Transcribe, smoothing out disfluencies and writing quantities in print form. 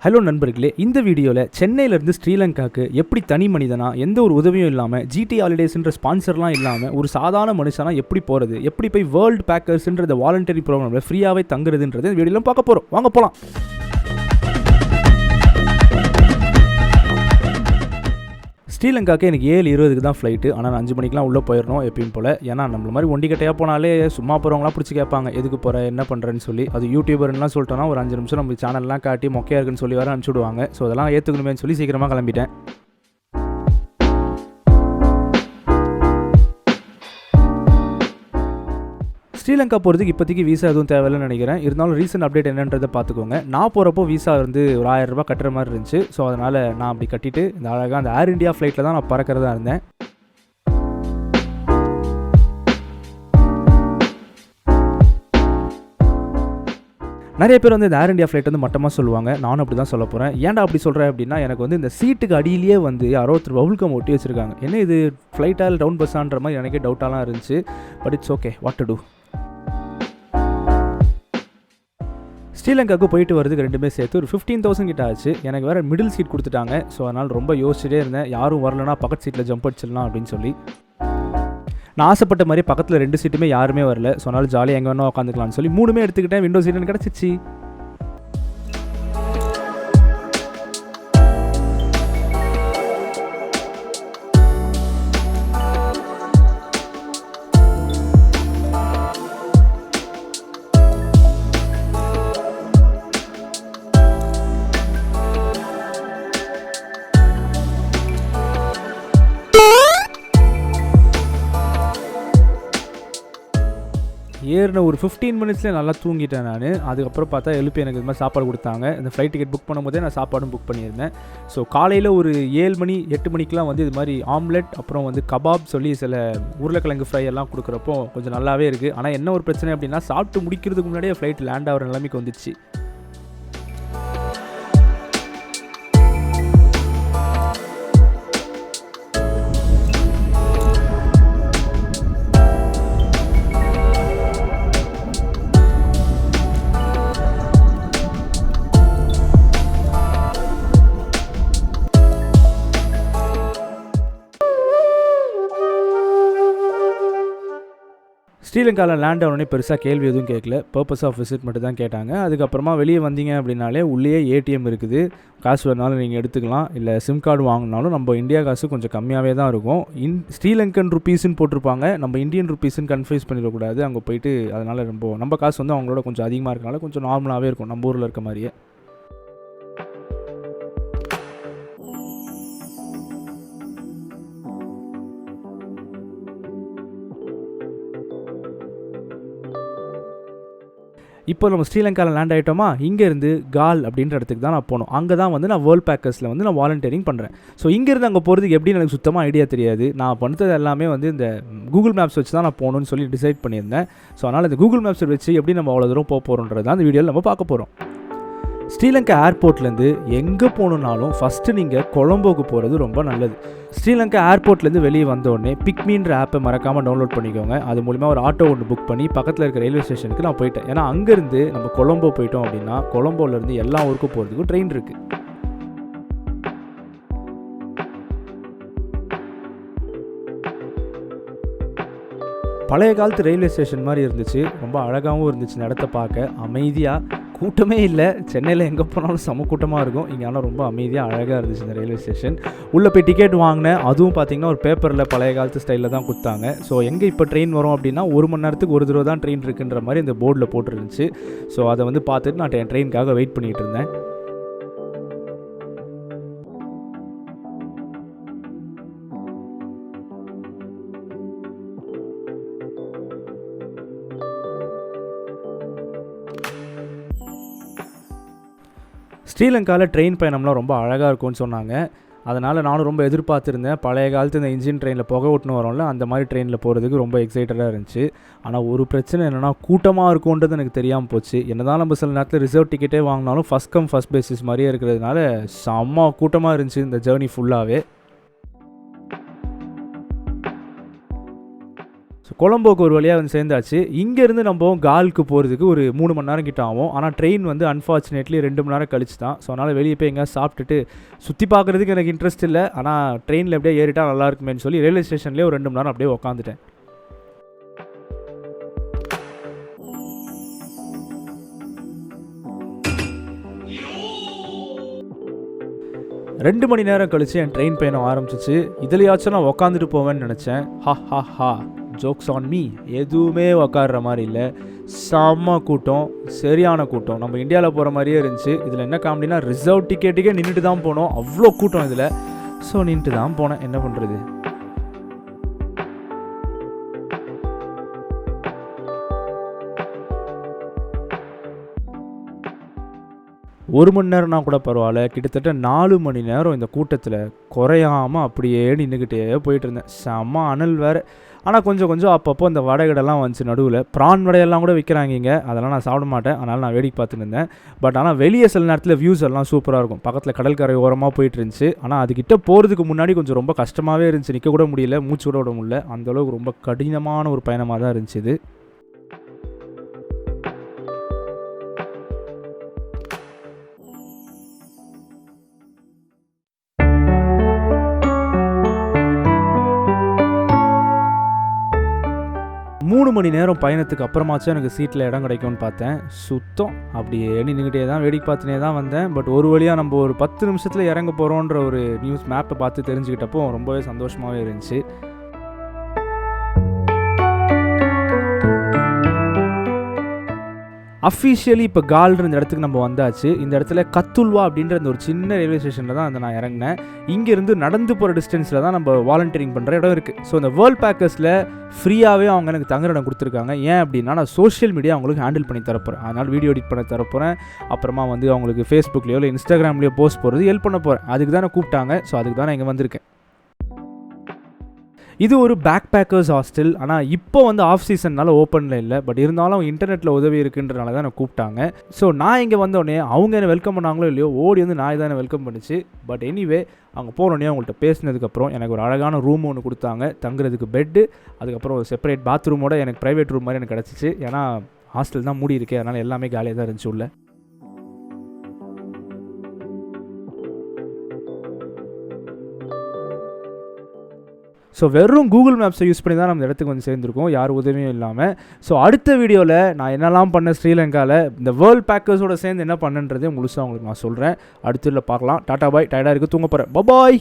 Hello நண்பர்களே, இந்த வீடியோவில் சென்னையிலேருந்து ஸ்ரீலங்காவுக்கு எப்படி தனி மனிதனாக எந்த ஒரு உதவியும் இல்லாமல் ஜிடி ஹாலிடேஸ்ன்ற ஸ்பான்சர்லாம் இல்லாமல் ஒரு சாதாரண மனுஷனாக எப்படி போகிறது, எப்படி போய் வேர்ல்டு பேக்கர்ஸ்ன்ற வாலண்டரி ப்ரோக்ராமில் ஃப்ரீயாகவே தங்குறதுன்றது இந்த வீடியோவில் பார்க்க போகிறோம். வாங்க போகலாம். ஸ்ரீலங்காவுக்கு எனக்கு 7:20 தான் ஃப்ளைட்டு. ஆனால் 5 மணிக்கெலாம் உள்ளே போயிடணும் எப்பயும் போல். ஏன்னா நம்மள மாதிரி ஒண்டிக்கட்டையாக போனாலே சும்மா போகிறவங்களாம் பிடிச்சி கேட்பாங்க, எதுக்கு போகிற, என்ன பண்ணுறேன்னு சொல்லி. அது யூடியூபர்லாம் சொல்லிட்டோன்னா ஒரு 5 நிமிஷம் நம்ம சேனல்லாம் காட்டி மொக்கையாக இருக்குன்னு சொல்லி வேறு அனுப்பிச்சுடுவாங்க. ஸோ அதெல்லாம் ஏற்றுக்கணுமேன்னு சொல்லி சீக்கிரமாக கிளம்பிட்டேன். ஸ்ரீலங்கா போகிறதுக்கு இப்போதைக்கு வீசா எதுவும் தேவையில்லைன்னு நினைக்கிறேன். இருந்தாலும் ரீசன்ட் அப்டேட் என்னன்றதை பார்த்துக்கோங்க. நான் போகிறப்போ வீசா வந்து ஒரு 1000 ரூபாய் கட்டுற மாதிரி இருந்துச்சு. ஸோ அதனால் நான் அப்படி கட்டிட்டு இந்த அழகாக அந்த ஏர் இண்டியா ஃப்ளைட்டில் தான் நான் பறக்கிறதா இருந்தேன். நிறைய பேர் வந்து இந்த ஏர் இண்டியா ஃப்ளைட் வந்து மட்டமாக சொல்லுவாங்க. நானும் அப்படி தான் சொல்ல போகிறேன். ஏன்டா அப்படி சொல்கிறேன் அப்படின்னா, எனக்கு வந்து இந்த சீட்டுக்கு அடியிலேயே வந்து யாரோ ஒருத்தர் பவுல்கம் ஒட்டி வச்சுருக்காங்க. என்ன இது ஃப்ளைட்டால் டவுன் பஸ்ஸான்ற மாதிரி எனக்கே டவுட்டாலாம் இருந்துச்சு. But it's okay, what to do. ஸ்ரீலங்காவுக்கு போயிட்டு வரதுக்கு ரெண்டுமே சேர்த்து ஒரு 15,000 கிட்ட ஆச்சு. எனக்கு வேறு மிடில் சீட் கொடுத்துட்டாங்க. ஸோ அதனால் ரொம்ப யோசிச்சுட்டே இருந்தேன், யாரும் வரலன்னா பக்கத்து சீட்டில் ஜம்ப் அடிச்சிடலாம் அப்படின்னு சொல்லி. நான் ஆசைப்பட்ட மாதிரி பக்கத்தில் 2 சீட்டுமே யாருமே வரல. ஸோ அதனால் ஜாலியாக எங்கே வேணா உட்காந்துக்கலாம்னு சொல்லி 3மே எடுத்துக்கிட்டேன். விண்டோ சீட்டுன்னு கிடச்சிச்சு. ஏறின ஒரு 15 மினிட்ஸ்லேயே நல்லா தூங்கிட்டேன் நான். அதுக்கப்புறம் பார்த்தா எழுப்பி எனக்கு இது மாதிரி சாப்பாடு கொடுத்தாங்க. இந்த ஃப்ளைட் டிக்கெட் புக் பண்ணும்போதே நான் சாப்பாடும் புக் பண்ணியிருந்தேன். ஸோ காலையில் ஒரு 7 மணி 8 மணிக்கெலாம் வந்து இது மாதிரி ஆம்லெட் அப்புறம் வந்து கபாப் சொல்லி சில உருளைக்கிழங்கு ஃப்ரை எல்லாம் கொடுக்குறப்போ கொஞ்சம் நல்லாவே இருக்குது. ஆனால் என்ன ஒரு பிரச்சனை அப்படின்னா, சாப்பிட்டு முடிக்கிறதுக்கு முன்னாடியே ஃப்ளைட் லேண்ட் ஆகிற நிலைமைக்கு வந்துச்சு. ஸ்ரீலங்காவில் லேண்ட் ஆனோடனே பெருசாக கேள்வி எதுவும் கேட்கல. பர்பஸ் ஆஃப் விசிட் மட்டும் தான் கேட்டாங்க. அதுக்கப்புறமா வெளியே வந்தீங்க அப்படின்னாலே உள்ளே ஏடிஎம் இருக்குது. காசு வேணாலும் நீங்கள் எடுத்துக்கலாம். இல்லை சிம் கார்டு வாங்கினாலும் நம்ம இந்தியா காசு கொஞ்சம் கம்மியாகவே தான் இருக்கும். ஸ்ரீலங்கன் ருப்பீஸ்ன்னு போட்டிருப்பாங்க. நம்ம இந்தியன் ருப்பீஸ்ன்னு கன்ஃபியூஸ் பண்ணிடக்கூடாது அங்கே போயிட்டு. அதனால் நம்ம காசு வந்து அவங்களோட கொஞ்சம் அதிகமாக இருக்கனால கொஞ்சம் நார்மலாகவே இருக்கும், நம்ம ஊரில் இருக்க மாதிரியே. இப்போ நம்ம ஸ்ரீலங்காவில் லேண்ட் ஆகிட்டோமா. இங்கேருந்து கால் அப்படின்ற இடத்துக்கு தான் நான் போகணும். அங்கே தான் வந்து நான் வேர்ல்ட் பேக்கர்ஸில் வந்து நான் வாலண்டியரிங் பண்ணுறேன். ஸோ இங்கேருந்து அங்கே போகிறதுக்கு எப்படின்னு எனக்கு சுத்தமாக ஐடியா தெரியாது. நான் பண்ணுறது எல்லாமே வந்து இந்த கூகுள் மேப்ஸ் வச்சு தான் நான் போகணுன்னு சொல்லி டிசைட் பண்ணியிருந்தேன். ஸோ அதனால் இந்த கூகுள் மேப்ஸை வச்சு எப்படி நம்ம அவ்வளோ தூரம் போக போகிறோன்றது தான் இந்த வீடியோவில் நம்ம பார்க்க போகிறோம். ஸ்ரீலங்கா ஏர்போர்ட்லேருந்து எங்கே போகணுன்னாலும் ஃபஸ்ட்டு நீங்கள் கொலம்போக்கு போகிறது ரொம்ப நல்லது. ஸ்ரீலங்கா ஏர்போர்ட்லேருந்து வெளியே வந்தோடனே பிக்மீன்ற ஆப்பை மறக்காமல் டவுன்லோட் பண்ணிக்கோங்க. அது மூலிமா ஒரு ஆட்டோ ஒன்று புக் பண்ணி பக்கத்தில் இருக்க ரயில்வே ஸ்டேஷனுக்கு நான் போயிட்டேன். ஏன்னா அங்கேருந்து நம்ம கொலம்போ போயிட்டோம் அப்படின்னா கொலம்போலேருந்து எல்லா ஊருக்கும் போகிறதுக்கும் ட்ரெயின் இருக்குது. பழைய காலத்து ரயில்வே ஸ்டேஷன் மாதிரி இருந்துச்சு. ரொம்ப அழகாகவும் இருந்துச்சு இந்த இடத்த பார்க்க. அமைதியாக, கூட்டமே இல்லை. சென்னையில் எங்கே போனாலும் செம கூட்டமாக இருக்கும். இங்கே ஆனால் ரொம்ப அமைதியாக அழகாக இருந்துச்சு இந்த ரயில்வே ஸ்டேஷன். உள்ளே போய் டிக்கெட் வாங்கினேன். அதுவும் பார்த்திங்கன்னா ஒரு பேப்பரில் பழைய காலத்து ஸ்டைலில் தான் கொடுத்தாங்க. ஸோ எங்கே இப்போ ட்ரெயின் வரும் அப்படின்னா 1 மணி நேரத்துக்கு ஒரு தடவை தான் ட்ரெயின் இருக்குன்ற மாதிரி இந்த போர்டில் போட்டுருந்துச்சு. ஸோ அதை வந்து பார்த்துட்டு நான் ட்ரெயினுக்காக வெயிட் பண்ணிகிட்டு இருந்தேன். ஸ்ரீலங்காவில் ட்ரெயின் பயணம்லாம் ரொம்ப அழகாக இருக்கும்னு சொன்னாங்க. அதனால் நானும் ரொம்ப எதிர்பார்த்துருந்தேன். பழைய காலத்து இந்த இன்ஜின் ட்ரெயினில் புகை ஓட்டுன்னு வரோம்ல, அந்த மாதிரி ட்ரெயினில் போகிறதுக்கு ரொம்ப எக்ஸைட்டடாக இருந்துச்சு. ஆனால் ஒரு பிரச்சனை என்னென்னா, கூட்டமாக இருக்கும்ன்றது எனக்கு தெரியாமல் போச்சு. என்ன தான் நம்ம சில நேரத்தில் ரிசர்வ் டிக்கெட்டே வாங்கினாலும் ஃபஸ்ட் கம் ஃபஸ்ட் பேசிஸ் மாதிரியே இருக்கிறதுனால செம்ம கூட்டமாக இருந்துச்சு இந்த ஜேர்னி ஃபுல்லாகவே. ஸோ கொலம்போக்கு ஒரு வழியாக வந்து சேர்ந்தாச்சு. இங்கேருந்து நம்ம காலுக்கு போகிறதுக்கு ஒரு 3 மணி நேரம் கிட்ட ஆகும். ஆனால் ட்ரெயின் வந்து அன்ஃபார்ச்சுனேட்லி 2 மணி நேரம் கழிச்சு தான். ஸோ அதனால் வெளியே போய் எங்கேயா சாப்பிட்டுட்டு சுற்றி பார்க்குறதுக்கு எனக்கு இன்ட்ரெஸ்ட் இல்லை. ஆனால் ட்ரெயினில் எப்படியே ஏறிட்டால் நல்லா இருக்குமேன்னு சொல்லி ரயில்வே ஸ்டேஷன்லேயே ஒரு 2 மணி நேரம் அப்படியே உட்காந்துட்டேன். 2 மணி நேரம் கழிச்சு என் ட்ரெயின் பயணம் ஆரம்பிச்சிச்சு. இதுலையாச்சும் நான் உக்காந்துட்டு போவேன்னு நினச்சேன். ஹா ஜோக்ஸ் ஆன் மீ, எதுவுமே உக்காடுற மாதிரி இல்லை. செம்ம கூட்டம், சரியான கூட்டம். நம்ம இந்தியாவில் போகிற மாதிரியே இருந்துச்சு. இதில் என்ன காமெடினா ரிசர்வ் டிக்கெட்டுக்கே நின்றுட்டு தான் போனோம். அவ்வளோ கூட்டம் இதில். ஸோ நின்றுட்டு தான் போனேன், என்ன பண்ணுறது. ஒரு மணி நேரம்னா கூட பரவாயில்ல, கிட்டத்தட்ட 4 மணி நேரம் இந்த கூட்டத்தில் குறையாமல் அப்படியே நின்றுக்கிட்டே போயிட்டு இருந்தேன். செம்ம அனல் வேறு. ஆனால் கொஞ்சம் அப்பப்போ இந்த வடைகடெல்லாம் வந்துச்சு நடுவில். ப்ரான் வடையெல்லாம் கூட விற்கிறாங்க இங்கே. அதெல்லாம் நான் சாப்பிட மாட்டேன், அதனால் நான் வேடிக்கை பார்த்துட்டு இருந்தேன். பட் ஆனால் வெளியே சில நேரத்தில் வியூஸ் எல்லாம் சூப்பராக இருக்கும். பக்கத்தில் கடற்கரை ஓரமாக போயிட்டு இருந்துச்சு. ஆனால் அதுக்கிட்ட போகிறதுக்கு முன்னாடி கொஞ்சம் ரொம்ப கஷ்டமாகவே இருந்துச்சு. நிற்க கூட முடியல, மூச்சு கூட விட முடியல. அந்தளவுக்கு ரொம்ப கடினமான ஒரு பயணமாக தான் இருந்துச்சு இது. மூணு மணி நேரம் பயணத்துக்கு அப்புறமாச்சும் எனக்கு சீட்டில் இடம் கிடைக்கும்னு பார்த்தேன். சுத்தம் அப்படியே நின்றுக்கிட்டே தான் வேடிக்கை பார்த்துனே தான் வந்தேன். பட் ஒரு வழியாக நம்ம ஒரு 10 நிமிஷத்தில் இறங்க போகிறோன்ற ஒரு நியூஸ் மேப்பை பார்த்து தெரிஞ்சுக்கிட்டப்போ ரொம்பவே சந்தோஷமாகவே இருந்துச்சு. அஃபிஷியலி இப்போ கால்ன்ற இந்த இடத்துக்கு நம்ம வந்தாச்சு. இந்த இடத்துல கத்துல்வா அப்படின்ற அந்த ஒரு சின்ன ரயில்வே ஸ்டேஷனில் தான் நான் இறங்கினேன். இங்கேருந்து நடந்து போகிற டிஸ்டன்ஸில் தான் நம்ம வாலண்டியரிங் பண்ணுற இடம் இருக்குது. ஸோ இந்த வேர்ல்ட் பேக்கர்ஸில் ஃப்ரீயாகவே அவங்க எனக்கு தங்குற இடம் கொடுத்துருக்காங்க. ஏன் அப்படின்னா நான் சோஷியல் மீடியா அவங்களுக்கு ஹேண்டில் பண்ணி தரப்போகிறேன். அதனால் வீடியோ எடிட் பண்ண தரப்போகிறேன். அப்புறமா வந்து அவங்களுக்கு ஃபேஸ்புக்லேயோ இல்லை இன்ஸ்டாகிராம்லேயோ போஸ்ட் போகிறது ஹெல்ப் பண்ண போகிறேன். அதுக்கு தான் நான் கூப்பிட்டாங்க. ஸோ அதுக்கு தான் நான் இங்கே வந்திருக்கேன். இது ஒரு பேக் பேக்கர்ஸ் ஹாஸ்டல். ஆனால் இப்போ வந்து ஆஃப் சீசன்னால் ஓப்பனில் இல்லை. பட் இருந்தாலும் இன்டர்நெட்டில் உதவி இருக்குன்றனால தான் நான் கூப்பிட்டாங்க. ஸோ நான் இங்கே வந்தோடனே அவங்க என்ன வெல்கம் பண்ணாங்களோ இல்லையோ, ஓடி வந்து நான் தான் வெல்கம் பண்ணிச்சு. பட் எனிவே அவங்க போனோடனே அவங்கள்ட்ட பேசினதுக்கப்புறம் எனக்கு ஒரு அழகான ரூம் ஒன்று கொடுத்தாங்க, தங்குறதுக்கு பெட்டு, அதுக்கப்புறம் ஒரு செப்பரேட் பாத்ரூமோட எனக்கு ப்ரைவேட் ரூம் மாதிரி எனக்கு கிடச்சிச்சு. ஏன்னா ஹாஸ்டல் தான் மூடி இருக்கு, அதனால் எல்லாமே காலியாக தான் இருந்துச்சு உள்ள. ஸோ வெறும் கூகுள் மேப்ஸை யூஸ் பண்ணி தான் நம்ம இடத்துக்கு வந்து சேர்ந்துருக்கோம், யார் உதவியும் இல்லாமல். ஸோ அடுத்த வீடியோவில் நான் என்னெல்லாம் பண்ணேன் ஸ்ரீலங்காவில், இந்த வேர்ல்ட் பேக்கர்ஸோடு சேர்ந்து என்ன பண்ணுன்றதே முழுசாக உங்களுக்கு நான் சொல்கிறேன். அடுத்த பார்க்கலாம். டாடா பாய். டயர்டாக இருக்குது, தூங்க போகிறேன். பபாய்.